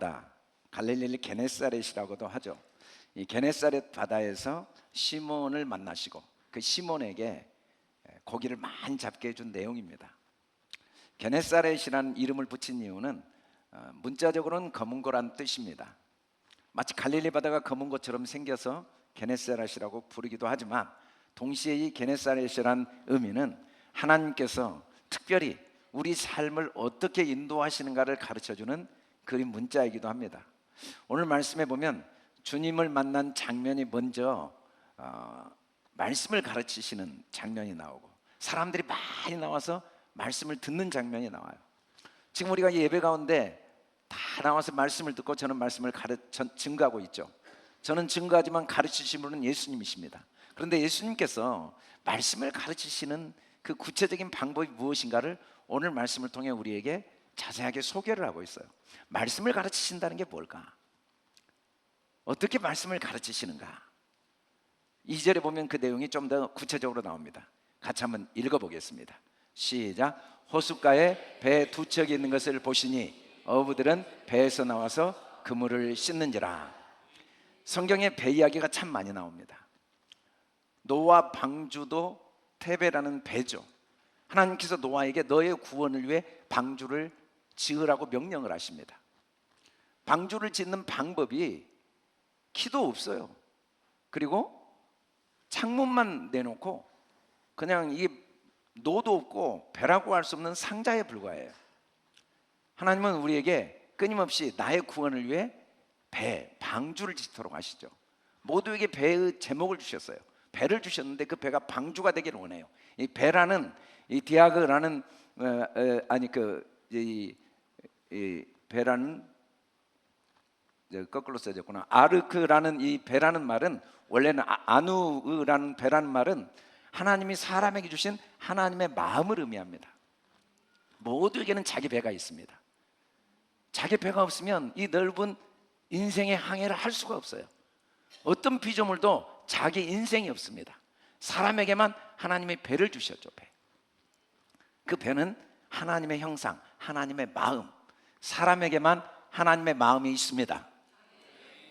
바다, 갈릴리 게네사렛이라고도 하죠. 이 게네사렛 바다에서 시몬을 만나시고 그 시몬에게 고기를 많이 잡게 해준 내용입니다. 게네사렛이라는 이름을 붙인 이유는 문자적으로는 검은 거란 뜻입니다. 마치 갈릴리 바다가 검은 것처럼 생겨서 게네사렛이라고 부르기도 하지만 동시에 이 게네사렛이라는 의미는 하나님께서 특별히 우리 삶을 어떻게 인도하시는가를 가르쳐주는 그림 문자이기도 합니다. 오늘 말씀에 보면 주님을 만난 장면이 먼저 말씀을 가르치시는 장면이 나오고 사람들이 많이 나와서 말씀을 듣는 장면이 나와요. 지금 우리가 이 예배 가운데 다 나와서 말씀을 듣고 저는 말씀을 증거하고 있죠. 저는 증거하지만 가르치신 분은 예수님이십니다. 그런데 예수님께서 말씀을 가르치시는 그 구체적인 방법이 무엇인가를 오늘 말씀을 통해 우리에게 자세하게 소개를 하고 있어요. 말씀을 가르치신다는 게 뭘까? 어떻게 말씀을 가르치시는가? 2절에 보면 그 내용이 좀 더 구체적으로 나옵니다. 같이 한번 읽어보겠습니다. 시작. 호숫가에 배 두 척이 있는 것을 보시니 어부들은 배에서 나와서 그물을 씻는지라. 성경에 배 이야기가 참 많이 나옵니다. 노아 방주도 테베라는 배죠. 하나님께서 노아에게 너의 구원을 위해 방주를 지으라고 명령을 하십니다. 방주를 짓는 방법이 키도 없어요. 그리고 창문만 내놓고 그냥 이 노도 없고 배라고 할 수 없는 상자에 불과해요. 하나님은 우리에게 끊임없이 나의 구원을 위해 방주를 짓도록 하시죠. 모두에게 배의 제목을 주셨어요. 배를 주셨는데 그 배가 방주가 되기를 원해요. 이 배라는 이 디아그라는 이 배라는 거꾸로 써졌구나. 아르크라는 이 배라는 말은 원래는 아누라는 배라는 말은 하나님이 사람에게 주신 하나님의 마음을 의미합니다. 모두에게는 자기 배가 있습니다. 자기 배가 없으면 이 넓은 인생의 항해를 할 수가 없어요. 어떤 피조물도 자기 인생이 없습니다. 사람에게만 하나님이 배를 주셨죠. 배. 그 배는 하나님의 형상, 하나님의 마음. 사람에게만 하나님의 마음이 있습니다.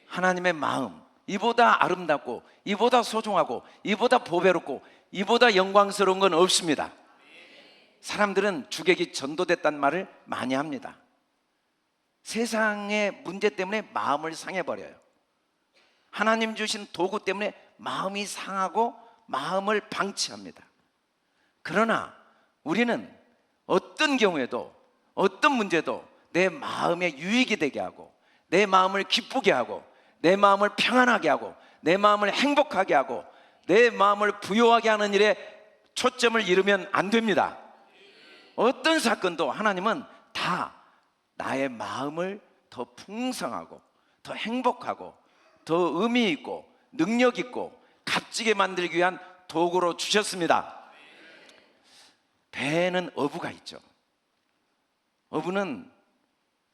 하나님의 마음, 이보다 아름답고 이보다 소중하고 이보다 보배롭고 이보다 영광스러운 건 없습니다. 사람들은 주객이 전도됐다는 말을 많이 합니다. 세상의 문제 때문에 마음을 상해버려요. 하나님 주신 도구 때문에 마음이 상하고 마음을 방치합니다. 그러나 우리는 어떤 경우에도 어떤 문제도 내 마음에 유익이 되게 하고 내 마음을 기쁘게 하고 내 마음을 평안하게 하고 내 마음을 행복하게 하고 내 마음을 부요하게 하는 일에 초점을 잃으면 안 됩니다. 어떤 사건도 하나님은 다 나의 마음을 더 풍성하고 더 행복하고 더 의미 있고 능력 있고 값지게 만들기 위한 도구로 주셨습니다. 배에는 어부가 있죠. 어부는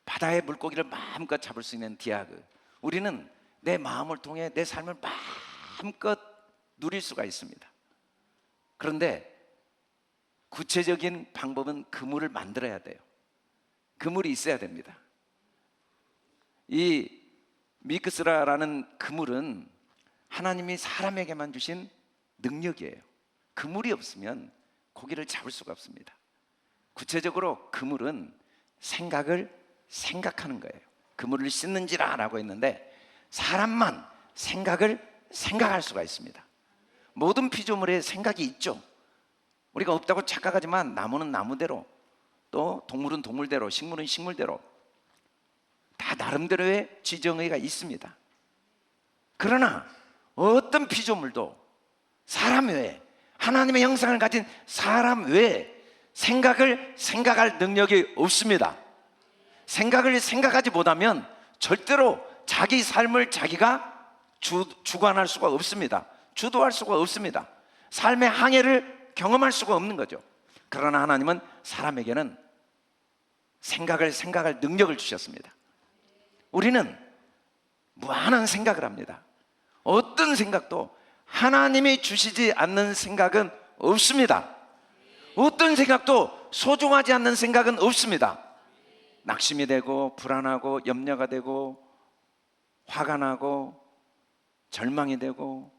바다의 물고기를 마음껏 잡을 수 있는 디아그. 우리는 내 마음을 통해 내 삶을 마음껏 누릴 수가 있습니다. 그런데 구체적인 방법은 그물을 만들어야 돼요. 그물이 있어야 됩니다. 이 미크스라라는 그물은 하나님이 사람에게만 주신 능력이에요. 그물이 없으면 고기를 잡을 수가 없습니다. 구체적으로 그물은 생각을 생각하는 거예요. 그물을 씻는지라 라고 했는데 사람만 생각을 생각할 수가 있습니다. 모든 피조물에 생각이 있죠. 우리가 없다고 착각하지만 나무는 나무대로 또 동물은 동물대로 식물은 식물대로 다 나름대로의 지정의가 있습니다. 그러나 어떤 피조물도 사람 외에 하나님의 형상을 가진 사람 외에 생각을 생각할 능력이 없습니다. 생각을 생각하지 못하면 절대로 자기 삶을 자기가 주관할 수가 없습니다. 주도할 수가 없습니다. 삶의 항해를 경험할 수가 없는 거죠. 그러나 하나님은 사람에게는 생각을 생각할 능력을 주셨습니다. 우리는 무한한 생각을 합니다. 어떤 생각도 하나님이 주시지 않는 생각은 없습니다. 어떤 생각도 소중하지 않는 생각은 없습니다. 낙심이 되고 불안하고 염려가 되고 화가 나고 절망이 되고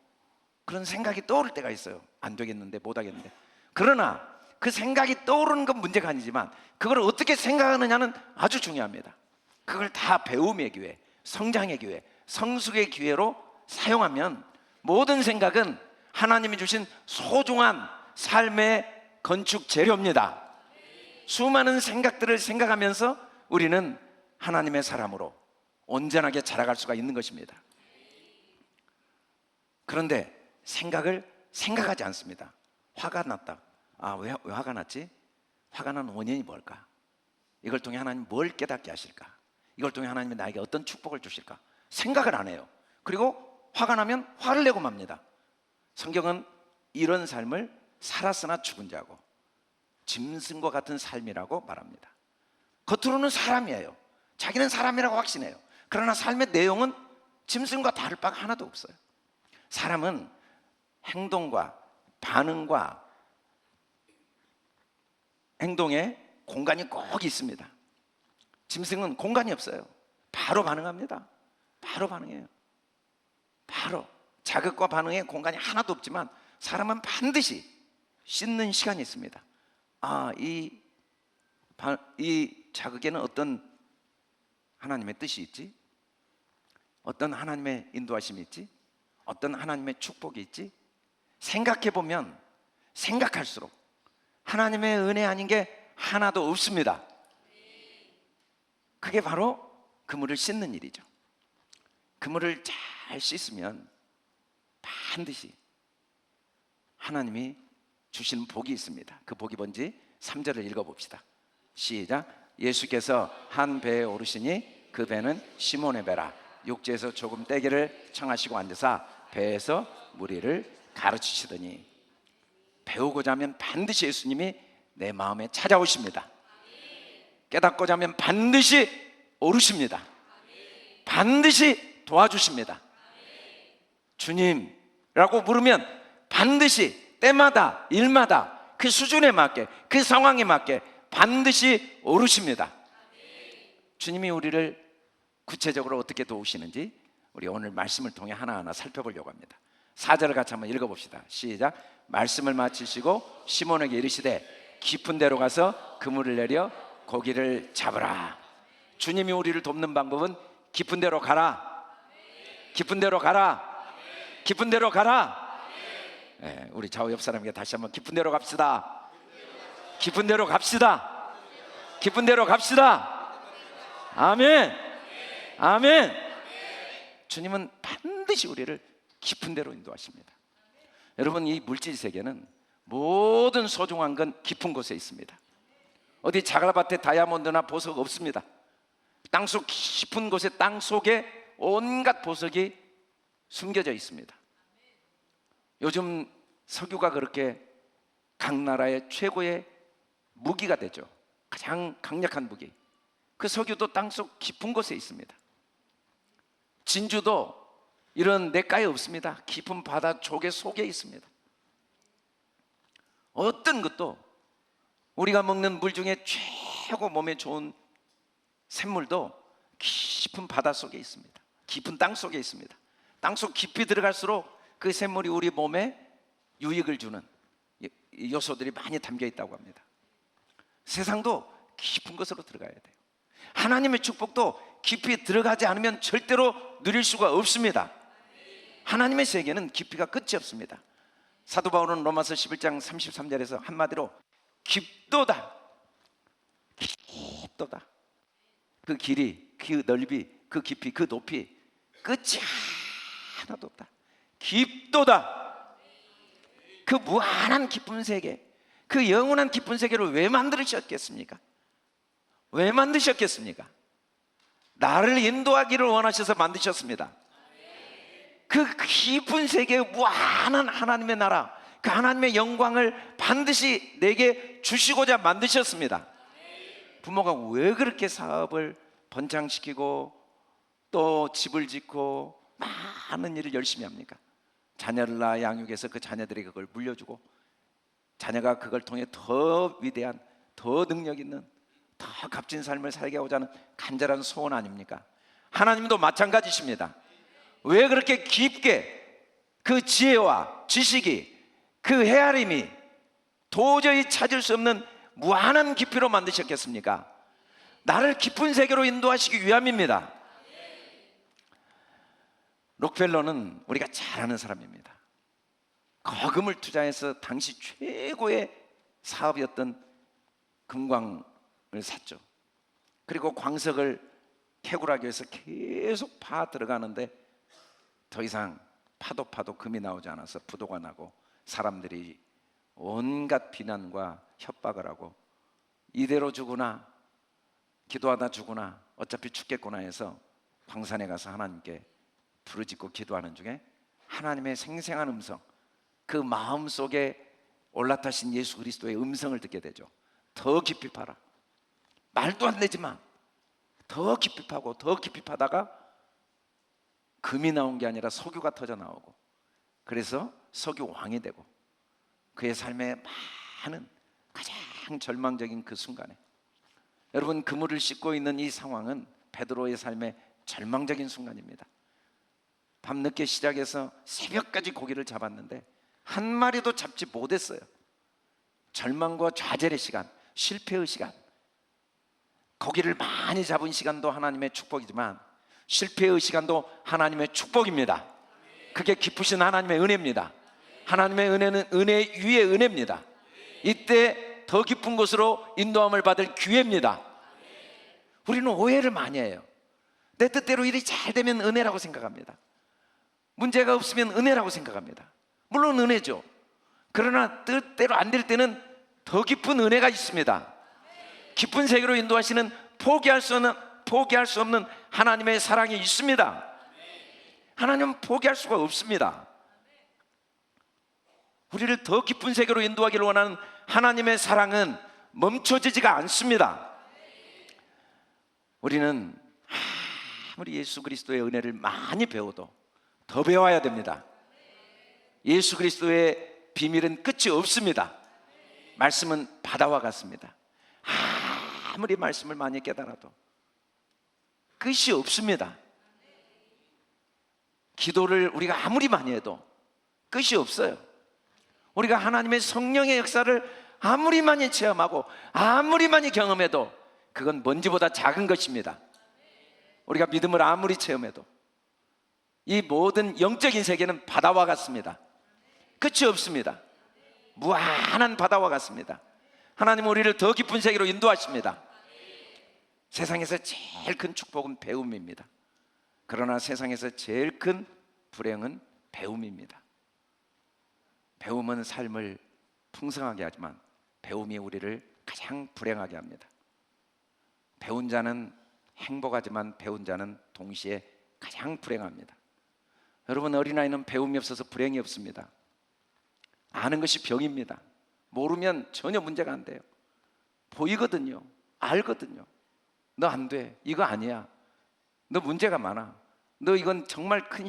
그런 생각이 떠오를 때가 있어요. 안 되겠는데, 못 하겠는데. 그러나 그 생각이 떠오르는 건 문제가 아니지만 그걸 어떻게 생각하느냐는 아주 중요합니다. 그걸 다 배움의 기회, 성장의 기회, 성숙의 기회로 사용하면 모든 생각은 하나님이 주신 소중한 삶의 건축 재료입니다. 수많은 생각들을 생각하면서 우리는 하나님의 사람으로 온전하게 자라갈 수가 있는 것입니다. 그런데 생각을 생각하지 않습니다. 화가 났다. 왜 화가 났지? 화가 난 원인이 뭘까? 이걸 통해 하나님 뭘 깨닫게 하실까? 이걸 통해 하나님이 나에게 어떤 축복을 주실까? 생각을 안 해요. 그리고 화가 나면 화를 내고 맙니다. 성경은 이런 삶을 살았으나 죽은 자고 짐승과 같은 삶이라고 말합니다. 겉으로는 사람이에요. 자기는 사람이라고 확신해요. 그러나 삶의 내용은 짐승과 다를 바가 하나도 없어요. 사람은 행동과 반응과 행동에 공간이 꼭 있습니다. 짐승은 공간이 없어요. 바로 반응합니다. 바로 반응해요. 바로 자극과 반응에 공간이 하나도 없지만 사람은 반드시 씻는 시간이 있습니다. 이 자극에는 어떤 하나님의 뜻이 있지? 어떤 하나님의 인도하심이 있지? 어떤 하나님의 축복이 있지? 생각해보면 생각할수록 하나님의 은혜 아닌 게 하나도 없습니다. 그게 바로 그물을 씻는 일이죠. 그물을 잘 씻으면 반드시 하나님이 주시는 복이 있습니다. 그 복이 뭔지 3절을 읽어봅시다. 시작. 예수께서 한 배에 오르시니 그 배는 시몬의 배라. 육지에서 조금 떼기를 청하시고 앉으사 배에서 무리를 가르치시더니, 배우고자 하면 반드시 예수님이 내 마음에 찾아오십니다. 깨닫고자 하면 반드시 오르십니다. 반드시 도와주십니다. 주님이라고 부르면 반드시 때마다 일마다 그 수준에 맞게, 그 상황에 맞게 반드시 오르십니다. 주님이 우리를 구체적으로 어떻게 도우시는지 우리 오늘 말씀을 통해 하나하나 살펴보려고 합니다. 4절을 같이 한번 읽어봅시다. 시작. 말씀을 마치시고 시몬에게 이르시되 깊은 데로 가서 그물을 내려 고기를 잡으라. 주님이 우리를 돕는 방법은 깊은 데로 가라. 깊은 데로 가라. 깊은 데로 가라. 네, 우리 좌우 옆 사람에게 다시 한번 깊은 데로 갑시다. 깊은 데로 갑시다. 깊은 데로 갑시다. 아멘. 아멘. 주님은 반드시 우리를 깊은 데로 인도하십니다. 여러분, 이 물질 세계는 모든 소중한 건 깊은 곳에 있습니다. 어디 자갈밭에 다이아몬드나 보석 없습니다. 땅속 깊은 곳에, 땅 속에 온갖 보석이 숨겨져 있습니다. 요즘 석유가 그렇게 각 나라의 최고의 무기가 되죠. 가장 강력한 무기. 그 석유도 땅속 깊은 곳에 있습니다. 진주도 이런 냇가에 없습니다. 깊은 바다 조개 속에 있습니다. 어떤 것도 우리가 먹는 물 중에 최고 몸에 좋은 샘물도 깊은 바다 속에 있습니다. 깊은 땅 속에 있습니다. 땅속 깊이 들어갈수록 그 샘물이 우리 몸에 유익을 주는 요소들이 많이 담겨 있다고 합니다. 세상도 깊은 곳으로 들어가야 돼요. 하나님의 축복도 깊이 들어가지 않으면 절대로 누릴 수가 없습니다. 하나님의 세계는 깊이가 끝이 없습니다. 사도 바울은 로마서 11장 33절에서 한마디로 깊도다, 깊도다. 그 길이, 그 넓이, 그 깊이, 그 높이 끝이 하나도 없다. 깊도다. 그 무한한 깊은 세계, 그 영원한 깊은 세계를 왜 만드셨겠습니까? 왜 만드셨겠습니까? 나를 인도하기를 원하셔서 만드셨습니다. 그 깊은 세계의 무한한 하나님의 나라, 그 하나님의 영광을 반드시 내게 주시고자 만드셨습니다. 부모가 왜 그렇게 사업을 번창시키고 또 집을 짓고 많은 일을 열심히 합니까? 자녀를 낳아 양육해서 그 자녀들에게 그걸 물려주고 자녀가 그걸 통해 더 위대한, 더 능력 있는, 더 값진 삶을 살게 하고자 하는 간절한 소원 아닙니까? 하나님도 마찬가지십니다. 왜 그렇게 깊게 그 지혜와 지식이, 그 헤아림이 도저히 찾을 수 없는 무한한 깊이로 만드셨겠습니까? 나를 깊은 세계로 인도하시기 위함입니다. 록펠러는 우리가 잘 아는 사람입니다. 거금을 투자해서 당시 최고의 사업이었던 금광을 샀죠. 그리고 광석을 캐굴하기 위해서 계속 파 들어가는데 더 이상 파도 금이 나오지 않아서 부도가 나고 사람들이 온갖 비난과 협박을 하고 이대로 죽으나, 기도하다 죽으나, 어차피 죽겠구나 해서 광산에 가서 하나님께 부르짖고 기도하는 중에 하나님의 생생한 음성, 그 마음속에 올라타신 예수 그리스도의 음성을 듣게 되죠. 더 깊이 파라. 말도 안 되지만 더 깊이 파고 더 깊이 파다가 금이 나온 게 아니라 석유가 터져 나오고, 그래서 석유 왕이 되고, 그의 삶에 많은 가장 절망적인 그 순간에, 여러분, 그물을 씻고 있는 이 상황은 베드로의 삶의 절망적인 순간입니다. 밤늦게 시작해서 새벽까지 고기를 잡았는데 한 마리도 잡지 못했어요. 절망과 좌절의 시간, 실패의 시간. 고기를 많이 잡은 시간도 하나님의 축복이지만 실패의 시간도 하나님의 축복입니다. 그게 깊으신 하나님의 은혜입니다. 하나님의 은혜는 은혜 위에 은혜입니다. 이때 더 깊은 곳으로 인도함을 받을 기회입니다. 우리는 오해를 많이 해요. 내 뜻대로 일이 잘 되면 은혜라고 생각합니다. 문제가 없으면 은혜라고 생각합니다. 물론 은혜죠. 그러나 뜻대로 안 될 때는 더 깊은 은혜가 있습니다. 깊은 세계로 인도하시는 포기할 수 없는 하나님의 사랑이 있습니다. 하나님은 포기할 수가 없습니다. 우리를 더 깊은 세계로 인도하기를 원하는 하나님의 사랑은 멈춰지지가 않습니다. 우리는 아무리 예수 그리스도의 은혜를 많이 배워도 더 배워야 됩니다. 예수 그리스도의 비밀은 끝이 없습니다. 말씀은 바다와 같습니다. 아무리 말씀을 많이 깨달아도 끝이 없습니다. 기도를 우리가 아무리 많이 해도 끝이 없어요. 우리가 하나님의 성령의 역사를 아무리 많이 체험하고 아무리 많이 경험해도 그건 먼지보다 작은 것입니다. 우리가 믿음을 아무리 체험해도 이 모든 영적인 세계는 바다와 같습니다. 끝이 없습니다. 무한한 바다와 같습니다. 하나님은 우리를 더 깊은 세계로 인도하십니다. 세상에서 제일 큰 축복은 배움입니다. 그러나 세상에서 제일 큰 불행은 배움입니다. 배움은 삶을 풍성하게 하지만 배움이 우리를 가장 불행하게 합니다. 배운 자는 행복하지만 배운 자는 동시에 가장 불행합니다. 여러분, 어린아이는 배움이 없어서 불행이 없습니다. 아는 것이 병입니다. 모르면 전혀 문제가 안 돼요. 보이거든요. 알거든요. 너 안 돼. 이거 아니야. 너 문제가 많아. 너 이건 정말 큰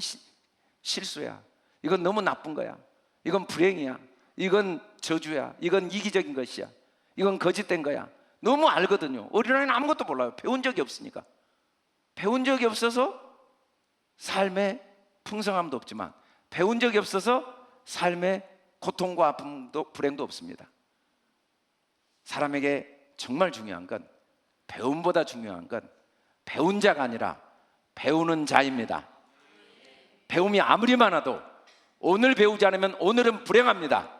실수야. 이건 너무 나쁜 거야. 이건 불행이야. 이건 저주야. 이건 이기적인 것이야. 이건 거짓된 거야. 너무 알거든요. 어린아이는 아무것도 몰라요. 배운 적이 없으니까. 배운 적이 없어서 삶에 풍성함도 없지만 배운 적이 없어서 삶에 고통과 아픔도 불행도 없습니다. 사람에게 정말 중요한 건, 배움보다 중요한 건 배운 자가 아니라 배우는 자입니다. 배움이 아무리 많아도 오늘 배우지 않으면 오늘은 불행합니다.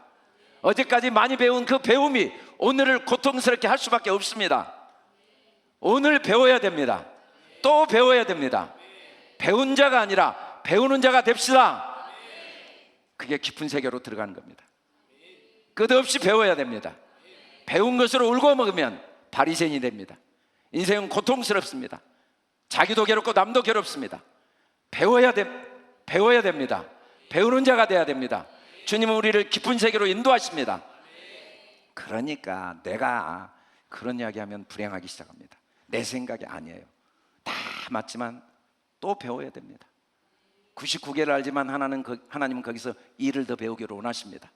어제까지 많이 배운 그 배움이 오늘을 고통스럽게 할 수밖에 없습니다. 오늘 배워야 됩니다. 또 배워야 됩니다. 배운 자가 아니라 배우는 자가 됩시다. 그게 깊은 세계로 들어가는 겁니다. 끝없이 배워야 됩니다. 배운 것으로 울고 먹으면 바리새인이 됩니다. 인생은 고통스럽습니다. 자기도 괴롭고 남도 괴롭습니다. 배워야 됩니다. 배우는 자가 돼야 됩니다. 주님은 우리를 깊은 세계로 인도하십니다. 그러니까 내가 그런 이야기하면 불행하기 시작합니다. 내 생각이 아니에요. 다 맞지만 또 배워야 됩니다. 99개를 알지만 하나님은 거기서 일을 더 배우기를 원하십니다.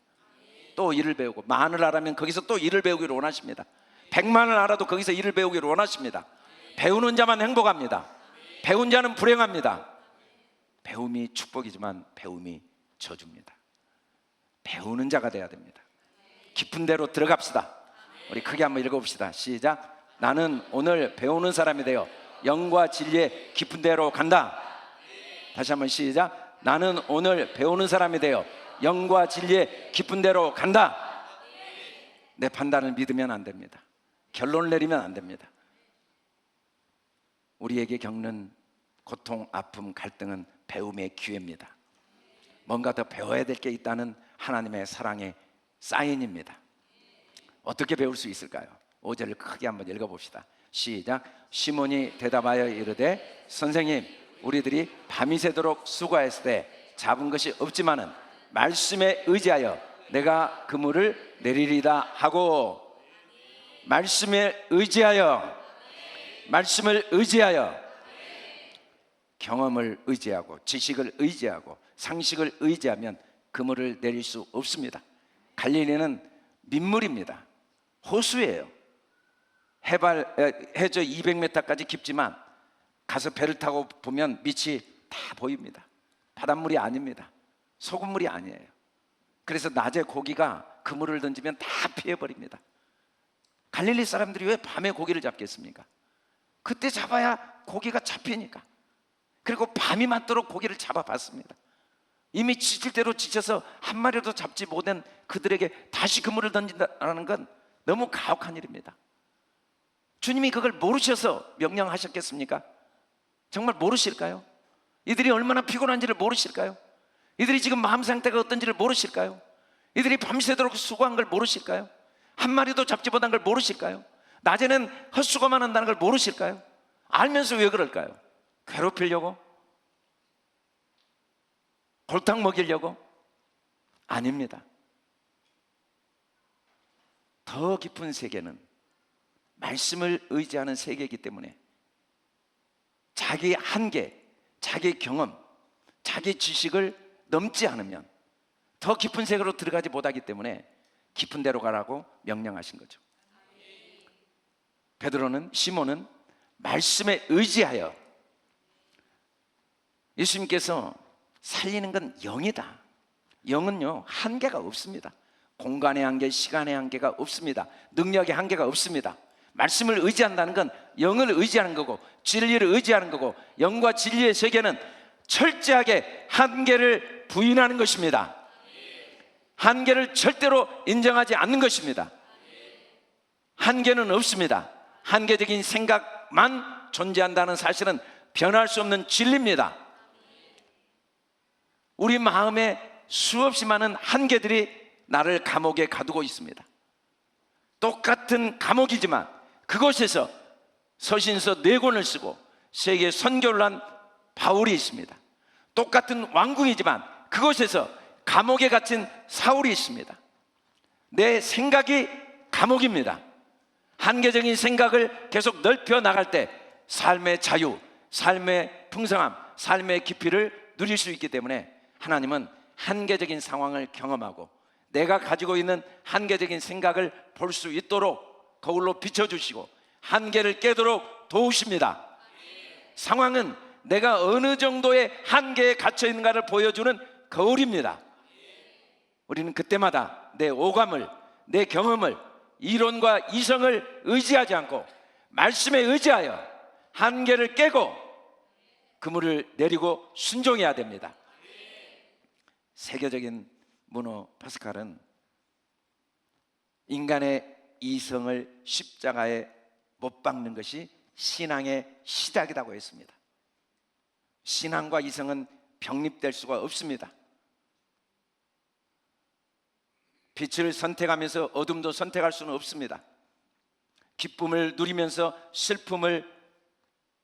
또 일을 배우고, 만을 알면 거기서 또 일을 배우기를 원하십니다. 100만을 알아도 거기서 일을 배우기를 원하십니다. 배우는 자만 행복합니다. 배운 자는 불행합니다. 배움이 축복이지만 배움이 저주입니다. 배우는 자가 돼야 됩니다. 깊은 데로 들어갑시다. 우리 크게 한번 읽어봅시다. 시작. 나는 오늘 배우는 사람이 되어 영과 진리의 깊은 데로 간다. 다시 한번 시작. 나는 오늘 배우는 사람이 되어 영과 진리의 깊은 데로 간다. 내 판단을 믿으면 안 됩니다. 결론을 내리면 안 됩니다. 우리에게 겪는 고통, 아픔, 갈등은 배움의 기회입니다. 뭔가 더 배워야 될 게 있다는 하나님의 사랑의 사인입니다. 어떻게 배울 수 있을까요? 5절을 크게 한번 읽어봅시다. 시작. 시몬이 대답하여 이르되 선생님, 우리들이 밤이 새도록 수고했을 때 잡은 것이 없지만은 말씀에 의지하여 내가 그물을 내리리다 하고, 말씀에 의지하여, 말씀을 의지하여, 경험을 의지하고 지식을 의지하고 상식을 의지하면 그물을 내릴 수 없습니다. 갈릴리는 민물입니다. 호수예요. 해저 200m까지 깊지만 가서 배를 타고 보면 밑이 다 보입니다. 바닷물이 아닙니다. 소금물이 아니에요. 그래서 낮에 고기가 그물을 던지면 다 피해버립니다. 갈릴리 사람들이 왜 밤에 고기를 잡겠습니까? 그때 잡아야 고기가 잡히니까. 그리고 밤이 맞도록 고기를 잡아봤습니다. 이미 지칠 대로 지쳐서 한 마리도 잡지 못한 그들에게 다시 그물을 던진다는 건 너무 가혹한 일입니다. 주님이 그걸 모르셔서 명령하셨겠습니까? 정말 모르실까요? 이들이 얼마나 피곤한지를 모르실까요? 이들이 지금 마음 상태가 어떤지를 모르실까요? 이들이 밤새도록 수고한 걸 모르실까요? 한 마리도 잡지 못한 걸 모르실까요? 낮에는 헛수고만 한다는 걸 모르실까요? 알면서 왜 그럴까요? 괴롭히려고? 골탕 먹이려고? 아닙니다. 더 깊은 세계는 말씀을 의지하는 세계이기 때문에 자기 한계, 자기 경험, 자기 지식을 넘지 않으면 더 깊은 세계로 들어가지 못하기 때문에 깊은 데로 가라고 명령하신 거죠. 베드로는, 시몬은 말씀에 의지하여, 예수님께서 살리는 건 영이다. 영은요, 한계가 없습니다. 공간의 한계, 시간의 한계가 없습니다. 능력의 한계가 없습니다. 말씀을 의지한다는 건 영을 의지하는 거고 진리를 의지하는 거고, 영과 진리의 세계는 철저하게 한계를 부인하는 것입니다. 한계를 절대로 인정하지 않는 것입니다. 한계는 없습니다. 한계적인 생각만 존재한다는 사실은 변할 수 없는 진리입니다. 우리 마음에 수없이 많은 한계들이 나를 감옥에 가두고 있습니다. 똑같은 감옥이지만 그곳에서 서신서 4권을 쓰고 세계 선교를 한 바울이 있습니다. 똑같은 왕궁이지만 그곳에서 감옥에 갇힌 사울이 있습니다. 내 생각이 감옥입니다. 한계적인 생각을 계속 넓혀 나갈 때 삶의 자유, 삶의 풍성함, 삶의 깊이를 누릴 수 있기 때문에 하나님은 한계적인 상황을 경험하고 내가 가지고 있는 한계적인 생각을 볼 수 있도록 거울로 비춰주시고 한계를 깨도록 도우십니다. 상황은 내가 어느 정도의 한계에 갇혀 있는가를 보여주는 거울입니다. 우리는 그때마다 내 오감을, 내 경험을, 이론과 이성을 의지하지 않고 말씀에 의지하여 한계를 깨고 그물을 내리고 순종해야 됩니다. 세계적인 문호 파스칼은 인간의 이성을 십자가에 못 박는 것이 신앙의 시작이라고 했습니다. 신앙과 이성은 병립될 수가 없습니다. 빛을 선택하면서 어둠도 선택할 수는 없습니다. 기쁨을 누리면서 슬픔을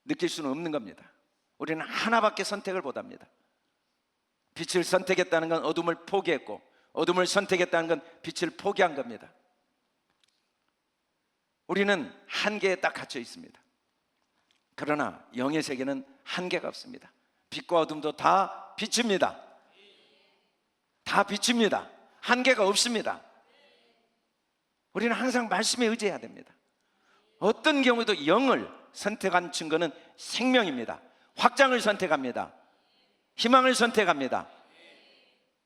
느낄 수는 없는 겁니다. 우리는 하나밖에 선택을 못합니다. 빛을 선택했다는 건 어둠을 포기했고, 어둠을 선택했다는 건 빛을 포기한 겁니다. 우리는 한계에 딱 갇혀 있습니다. 그러나 영의 세계는 한계가 없습니다. 빛과 어둠도 다 빛입니다. 다 빛입니다. 한계가 없습니다. 우리는 항상 말씀에 의지해야 됩니다. 어떤 경우도 영을 선택한 증거는 생명입니다. 확장을 선택합니다. 희망을 선택합니다.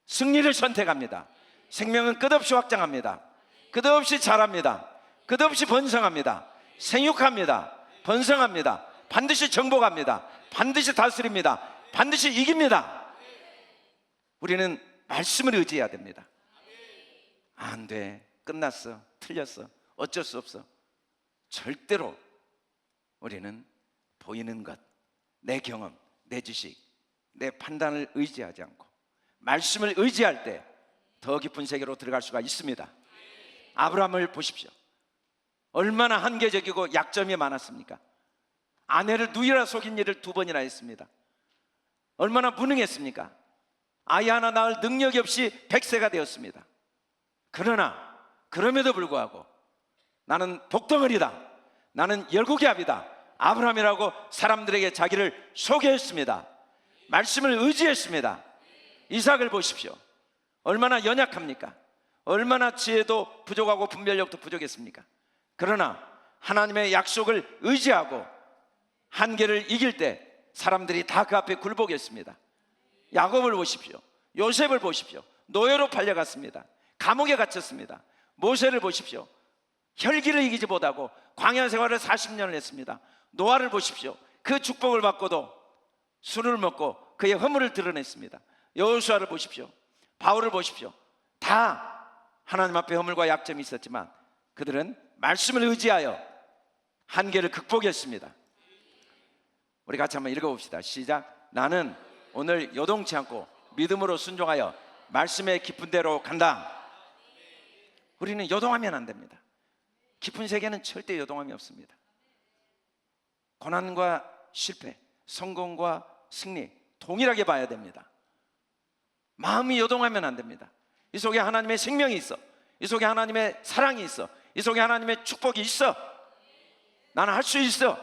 승리를 선택합니다. 생명은 끝없이 확장합니다. 끝없이 자랍니다. 끝없이 번성합니다. 생육합니다. 번성합니다. 반드시 정복합니다. 반드시 다스립니다. 반드시 이깁니다. 우리는 말씀을 의지해야 됩니다. 안 돼, 끝났어, 틀렸어, 어쩔 수 없어. 절대로 우리는 보이는 것, 내 경험, 내 지식, 내 판단을 의지하지 않고 말씀을 의지할 때 더 깊은 세계로 들어갈 수가 있습니다. 아브라함을 보십시오. 얼마나 한계적이고 약점이 많았습니까? 아내를 누이라 속인 일을 2번이나 했습니다. 얼마나 무능했습니까? 아이 하나 낳을 능력이 없이 100세가 되었습니다. 그러나 그럼에도 불구하고 나는 독덩어리다, 나는 열국의 압이다, 아브라함이라고 사람들에게 자기를 소개했습니다. 말씀을 의지했습니다. 이삭을 보십시오. 얼마나 연약합니까? 얼마나 지혜도 부족하고 분별력도 부족했습니까? 그러나 하나님의 약속을 의지하고 한계를 이길 때 사람들이 다 그 앞에 굴복했습니다. 야곱을 보십시오. 요셉을 보십시오. 노예로 팔려갔습니다. 감옥에 갇혔습니다. 모세를 보십시오. 혈기를 이기지 못하고 광야 생활을 40년을 했습니다. 노아를 보십시오. 그 축복을 받고도 술을 먹고 그의 허물을 드러냈습니다. 여호수아를 보십시오. 바울을 보십시오. 다 하나님 앞에 허물과 약점이 있었지만 그들은 말씀을 의지하여 한계를 극복했습니다. 우리 같이 한번 읽어봅시다. 시작. 나는 오늘 요동치 않고 믿음으로 순종하여 말씀의 깊은 데로 간다. 우리는 요동하면 안 됩니다. 깊은 세계는 절대 요동함이 없습니다. 고난과 실패, 성공과 승리 동일하게 봐야 됩니다. 마음이 요동하면 안 됩니다. 이 속에 하나님의 생명이 있어. 이 속에 하나님의 사랑이 있어. 이 속에 하나님의 축복이 있어. 나는 할 수 있어.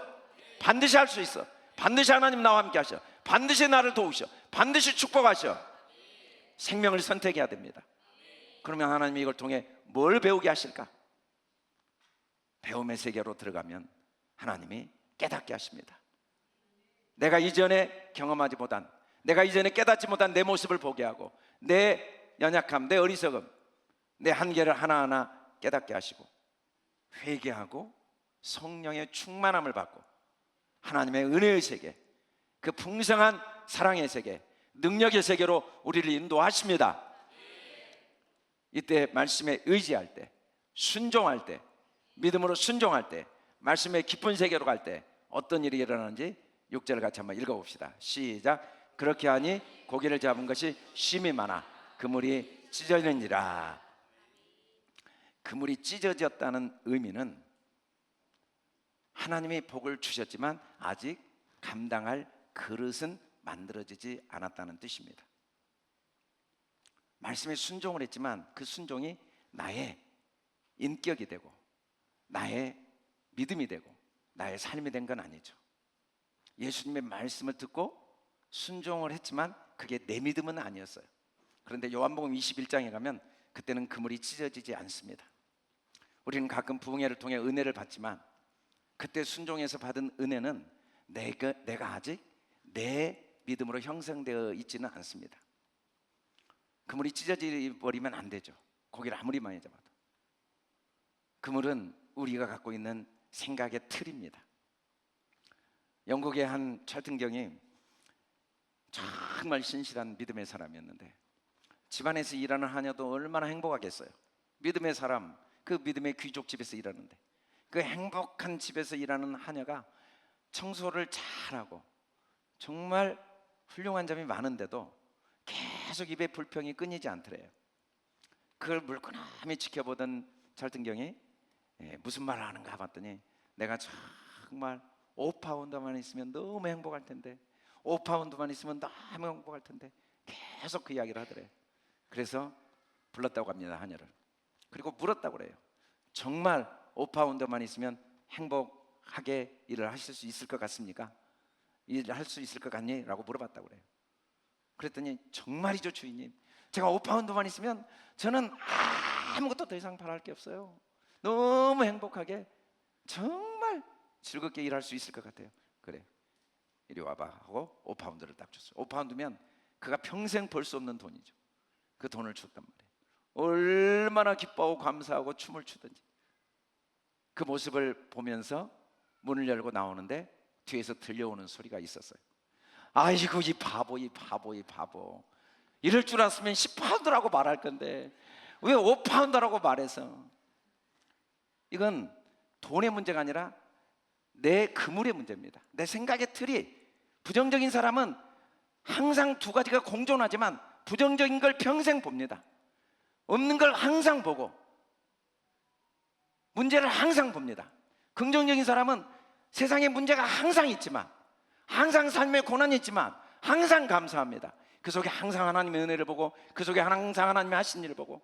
반드시 할 수 있어. 반드시 하나님 나와 함께 하셔. 반드시 나를 도우셔. 반드시 축복하셔. 생명을 선택해야 됩니다. 그러면 하나님이 이걸 통해 뭘 배우게 하실까? 배움의 세계로 들어가면 하나님이 깨닫게 하십니다. 내가 이전에 경험하지 못한, 내가 이전에 깨닫지 못한 내 모습을 보게 하고 내 연약함, 내 어리석음, 내 한계를 하나하나 깨닫게 하시고 회개하고 성령의 충만함을 받고 하나님의 은혜의 세계, 그 풍성한 사랑의 세계, 능력의 세계로 우리를 인도하십니다. 이때 말씀에 의지할 때, 순종할 때, 믿음으로 순종할 때, 말씀의 깊은 세계로 갈 때 어떤 일이 일어나는지 6절을 같이 한번 읽어봅시다. 시작. 그렇게 하니 고기를 잡은 것이 심이 많아 그물이 찢어지니라. 그물이 찢어졌다는 의미는 하나님이 복을 주셨지만 아직 감당할 그릇은 만들어지지 않았다는 뜻입니다. 말씀에 순종을 했지만 그 순종이 나의 인격이 되고 나의 믿음이 되고 나의 삶이 된 건 아니죠. 예수님의 말씀을 듣고 순종을 했지만 그게 내 믿음은 아니었어요. 그런데 요한복음 21장에 가면 그때는 그물이 찢어지지 않습니다. 우리는 가끔 부흥회를 통해 은혜를 받지만 그때 순종해서 받은 은혜는 내가 아직 내 믿음으로 형성되어 있지는 않습니다. 그물이 찢어져 버리면 안 되죠. 고기를 아무리 많이 잡아도. 그물은 우리가 갖고 있는 생각의 틀입니다. 영국의 한 찰튼경이 정말 신실한 믿음의 사람이었는데 집안에서 일하는 하녀도 얼마나 행복하겠어요. 믿음의 사람, 그 믿음의 귀족 집에서 일하는데 그 행복한 집에서 일하는 하녀가 청소를 잘하고 정말 훌륭한 점이 많은데도 계속 입에 불평이 끊이지 않더래요. 그걸 물끄러미 지켜보던 찰튼경이 무슨 말을 하는가 봤더니 내가 정말 5파운드만 있으면 너무 행복할 텐데 5파운드만 있으면 너무 행복할 텐데 계속 그 이야기를 하더래요. 그래서 불렀다고 합니다, 하녀를. 그리고 물었다고 그래요. 정말 5파운드만 있으면 행복하게 일을 하실 수 있을 것 같습니까? 일을 할 수 있을 것 같니? 라고 물어봤다고 그래요. 그랬더니 정말이죠 주인님, 제가 5파운드만 있으면 저는 아무것도 더 이상 바랄 게 없어요. 너무 행복하게 정말 즐겁게 일할 수 있을 것 같아요. 그래, 이리 와봐 하고 5파운드를 딱 줬어요. 5파운드면 그가 평생 벌 수 없는 돈이죠. 그 돈을 줬단 말이에요. 얼마나 기뻐하고 감사하고 춤을 추든지. 그 모습을 보면서 문을 열고 나오는데 뒤에서 들려오는 소리가 있었어요. 아이고 이 바보, 이 바보, 이 바보. 이럴 줄 알았으면 10파운드라고 말할 건데 왜 5파운드라고 말해서. 이건 돈의 문제가 아니라 내 그물의 문제입니다. 내 생각의 틀이. 부정적인 사람은 항상 두 가지가 공존하지만 부정적인 걸 평생 봅니다. 없는 걸 항상 보고 문제를 항상 봅니다. 긍정적인 사람은 세상에 문제가 항상 있지만, 항상 삶에 고난이 있지만 항상 감사합니다. 그 속에 항상 하나님의 은혜를 보고, 그 속에 항상 하나님의 하신 일을 보고.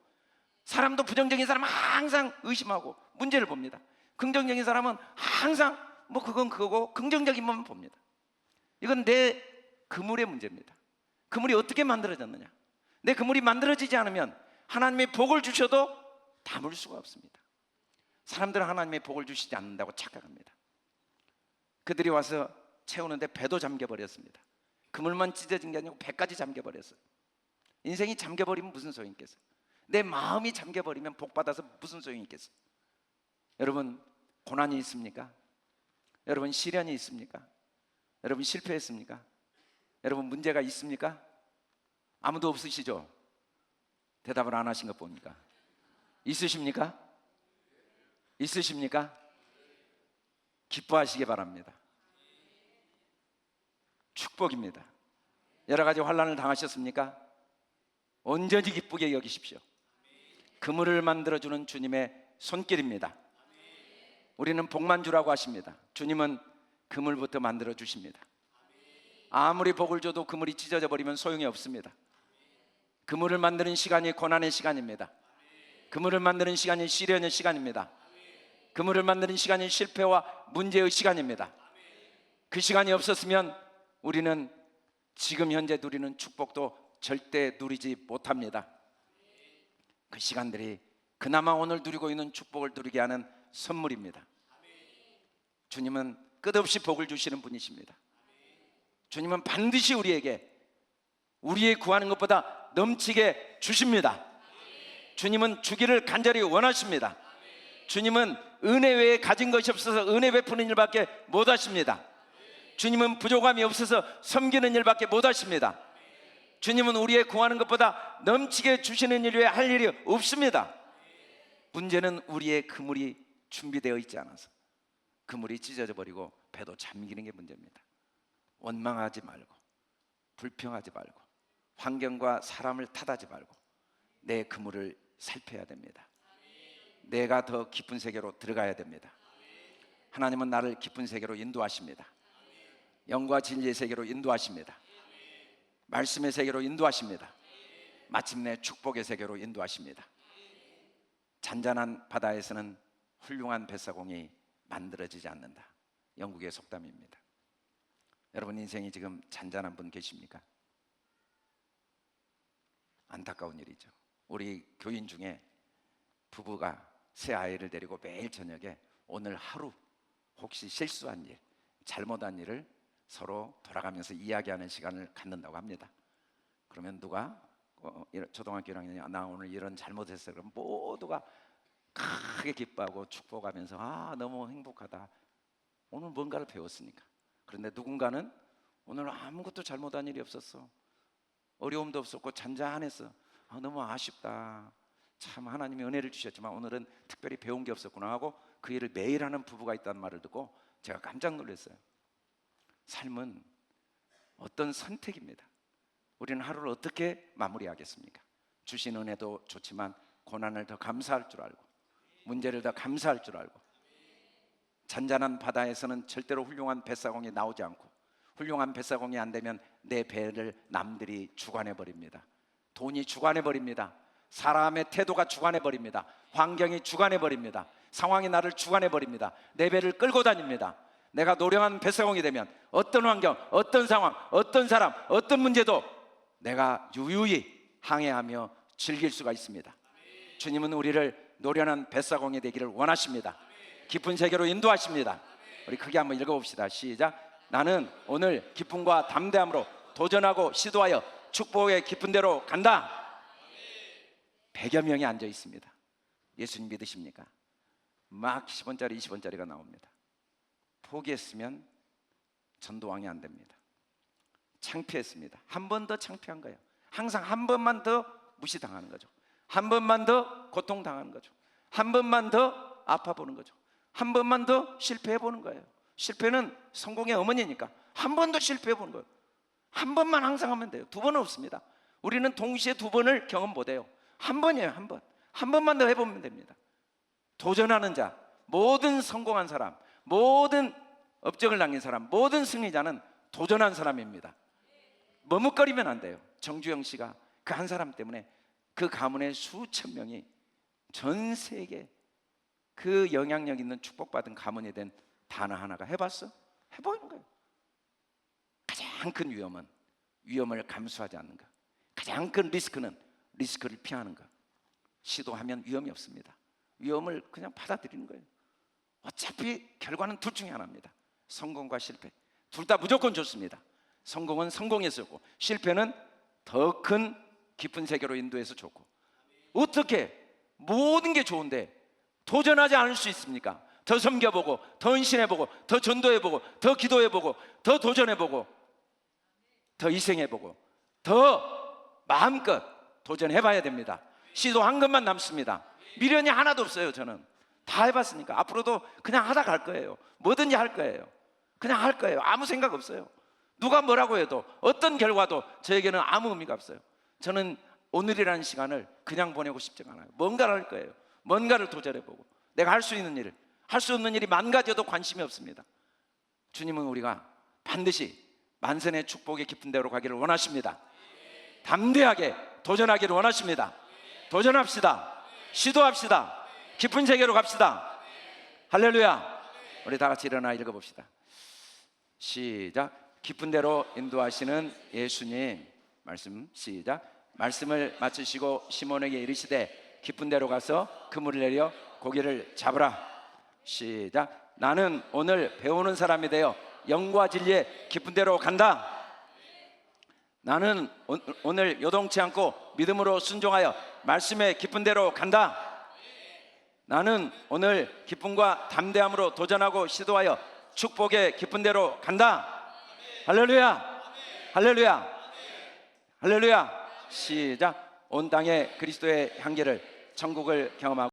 사람도 부정적인 사람은 항상 의심하고 문제를 봅니다. 긍정적인 사람은 항상 뭐 그건 그거고 긍정적인 것만 봅니다. 이건 내 그물의 문제입니다. 그물이 어떻게 만들어졌느냐. 내 그물이 만들어지지 않으면 하나님의 복을 주셔도 담을 수가 없습니다. 사람들은 하나님의 복을 주시지 않는다고 착각합니다. 그들이 와서 채우는데 배도 잠겨버렸습니다. 그물만 찢어진 게 아니고 배까지 잠겨버렸어요. 인생이 잠겨버리면 무슨 소용이 있겠어요? 내 마음이 잠겨버리면 복받아서 무슨 소용이 있겠어요? 여러분, 고난이 있습니까? 여러분, 시련이 있습니까? 여러분, 실패했습니까? 여러분, 문제가 있습니까? 아무도 없으시죠? 대답을 안 하신 것 보니까. 있으십니까? 있으십니까? 기뻐하시기 바랍니다. 축복입니다. 여러 가지 환난을 당하셨습니까? 온전히 기쁘게 여기십시오. 그물을 만들어주는 주님의 손길입니다. 우리는 복만 주라고 하십니다. 주님은 그물부터 만들어 주십니다. 아무리 복을 줘도 그물이 찢어져 버리면 소용이 없습니다. 그물을 만드는 시간이 고난의 시간입니다. 그물을 만드는 시간이 시련의 시간입니다. 그물을 만드는 시간이 실패와 문제의 시간입니다. 그 시간이 없었으면 우리는 지금 현재 누리는 축복도 절대 누리지 못합니다. 그 시간들이 그나마 오늘 누리고 있는 축복을 누리게 하는 선물입니다. 주님은 끝없이 복을 주시는 분이십니다. 주님은 반드시 우리에게 우리의 구하는 것보다 넘치게 주십니다. 주님은 주기를 간절히 원하십니다. 주님은 은혜 외에 가진 것이 없어서 은혜 베푸는 일밖에 못 하십니다. 주님은 부족함이 없어서 섬기는 일밖에 못 하십니다. 주님은 우리의 구하는 것보다 넘치게 주시는 일 외에 할 일이 없습니다. 문제는 우리의 그물이 준비되어 있지 않아서 그물이 찢어져 버리고 배도 잠기는 게 문제입니다. 원망하지 말고, 불평하지 말고, 환경과 사람을 탓하지 말고 내 그물을 살펴야 됩니다. 내가 더 깊은 세계로 들어가야 됩니다. 하나님은 나를 깊은 세계로 인도하십니다. 영과 진리의 세계로 인도하십니다. 말씀의 세계로 인도하십니다. 마침내 축복의 세계로 인도하십니다. 잔잔한 바다에서는 훌륭한 뱃사공이 만들어지지 않는다. 영국의 속담입니다. 여러분 인생이 지금 잔잔한 분 계십니까? 안타까운 일이죠. 우리 교인 중에 부부가 새 아이를 데리고 매일 저녁에 오늘 하루 혹시 실수한 일, 잘못한 일을 서로 돌아가면서 이야기하는 시간을 갖는다고 합니다. 그러면 누가 초등학교 1학년이 나 오늘 이런 잘못했어요. 그럼 모두가 크게 기뻐하고 축복하면서 너무 행복하다. 오늘 뭔가를 배웠으니까. 그런데 누군가는 오늘 아무것도 잘못한 일이 없었어. 어려움도 없었고 잔잔했어. 너무 아쉽다. 참 하나님이 은혜를 주셨지만 오늘은 특별히 배운 게 없었구나 하고 그 일을 매일 하는 부부가 있다는 말을 듣고 제가 깜짝 놀랐어요. 삶은 어떤 선택입니다. 우리는 하루를 어떻게 마무리하겠습니까? 주신 은혜도 좋지만 고난을 더 감사할 줄 알고 문제를 더 감사할 줄 알고 잔잔한 바다에서는 절대로 훌륭한 뱃사공이 나오지 않고 훌륭한 뱃사공이 안 되면 내 배를 남들이 주관해버립니다. 돈이 주관해버립니다. 사람의 태도가 주관해버립니다. 환경이 주관해버립니다. 상황이 나를 주관해버립니다. 내 배를 끌고 다닙니다. 내가 노령한 뱃사공이 되면 어떤 환경, 어떤 상황, 어떤 사람, 어떤 문제도 내가 유유히 항해하며 즐길 수가 있습니다. 주님은 우리를 노련한 뱃사공이 되기를 원하십니다. 깊은 세계로 인도하십니다. 우리 크게 한번 읽어봅시다. 시작. 나는 오늘 기쁨과 담대함으로 도전하고 시도하여 축복의 깊은 데로 간다. 100여 명이 앉아 있습니다. 예수님 믿으십니까? 막 10원짜리 20원짜리가 나옵니다. 포기했으면 전도왕이 안 됩니다. 창피했습니다. 한 번 더 창피한 거예요. 항상 한 번만 더 무시당하는 거죠. 한 번만 더 고통당하는 거죠. 한 번만 더 아파보는 거죠. 한 번만 더 실패해보는 거예요. 실패는 성공의 어머니니까 한 번 더 실패해보는 거예요. 한 번만 항상 하면 돼요. 두 번은 없습니다. 우리는 동시에 두 번을 경험 못해요. 한 번이에요. 한 번. 한 번만 더 해보면 됩니다. 도전하는 자, 모든 성공한 사람, 모든 업적을 남긴 사람, 모든 승리자는 도전한 사람입니다. 머뭇거리면 안 돼요. 정주영 씨가 그 한 사람 때문에 그 가문의 수천 명이 전 세계 그 영향력 있는 축복받은 가문이 된 단어 하나가 해봤어? 해보이는 거예요. 가장 큰 위험은 위험을 감수하지 않는 것. 가장 큰 리스크는 리스크를 피하는 것. 시도하면 위험이 없습니다. 위험을 그냥 받아들이는 거예요. 어차피 결과는 둘 중에 하나입니다. 성공과 실패 둘 다 무조건 좋습니다. 성공은 성공해서 좋고 실패는 더 큰 깊은 세계로 인도해서 좋고. 어떻게 모든 게 좋은데 도전하지 않을 수 있습니까? 더 섬겨보고 더 헌신해보고 더 전도해보고 더 기도해보고 더 도전해보고 더 희생해보고 더 마음껏 도전해봐야 됩니다. 시도한 것만 남습니다. 미련이 하나도 없어요. 저는 다 해봤으니까 앞으로도 그냥 하다 갈 거예요. 뭐든지 할 거예요. 그냥 할 거예요. 아무 생각 없어요. 누가 뭐라고 해도 어떤 결과도 저에게는 아무 의미가 없어요. 저는 오늘이라는 시간을 그냥 보내고 싶지가 않아요. 뭔가를 할 거예요. 뭔가를 도전해보고 내가 할 수 있는 일을, 할 수 없는 일이 만 가지여도 관심이 없습니다. 주님은 우리가 반드시 만선의 축복의 깊은 데로 가기를 원하십니다. 담대하게 도전하기를 원하십니다. 도전합시다. 시도합시다. 깊은 세계로 갑시다. 할렐루야. 우리 다 같이 일어나 읽어봅시다. 시작. 깊은 데로 인도하시는 예수님 말씀. 시작. 말씀을 마치시고 시몬에게 이르시되 깊은 데로 가서 그물을 내려 고기를 잡으라. 시작. 나는 오늘 배우는 사람이 되어 영과 진리의 깊은 데로 간다. 나는 오늘 요동치 않고 믿음으로 순종하여 말씀의 깊은 데로 간다. 나는 오늘 기쁨과 담대함으로 도전하고 시도하여 축복의 깊은 데로 간다. 할렐루야. 할렐루야. 할렐루야. 시작. 온 땅에 그리스도의 향기를 천국을 경험하고